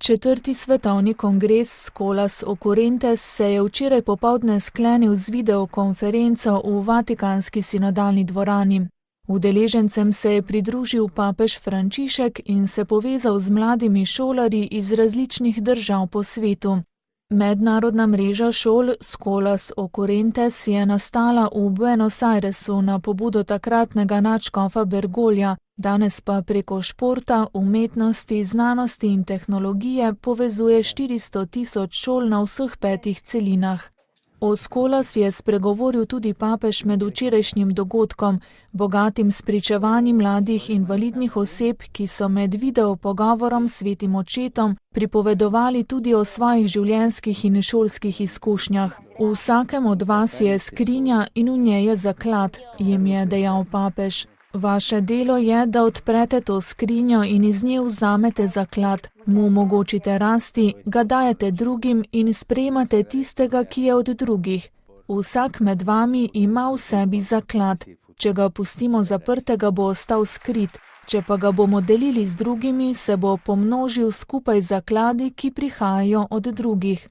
Četrti svetovni kongres Scholas Occurrentes se je včeraj popoldne sklenil z videokonferenco v Vatikanski sinodalni dvorani. Udeležencem se je pridružil papež Frančišek in se povezal z mladimi šolarji iz različnih držav po svetu. Mednarodna mreža šol Scholas Occurrentes je nastala v Buenos Airesu na pobudo takratnega nadškofa Bergoglja, danes pa preko športa, umetnosti, znanosti in tehnologije povezuje 400 000 šol na vseh 5 celinah. O Scholas je spregovoril tudi papež med včerajšnjim dogodkom, bogatim spričevanjem mladih invalidnih oseb, ki so med video pogovorom s svetim očetom pripovedovali tudi o svojih življenjskih in šolskih izkušnjah. V vsakem od vas je skrinja in v njej je zaklad, jim je dejal papež. Vaše delo je, da odprete to skrinjo in iz nje vzamete zaklad, mu omogočite rasti, ga dajete drugim in sprejemate tistega, ki je od drugih. Vsak med vami ima v sebi zaklad. Če ga pustimo zaprtega, bo ostal skrit. Če pa ga bomo delili z drugimi, se bo pomnožil skupaj z zakladi, ki prihajajo od drugih.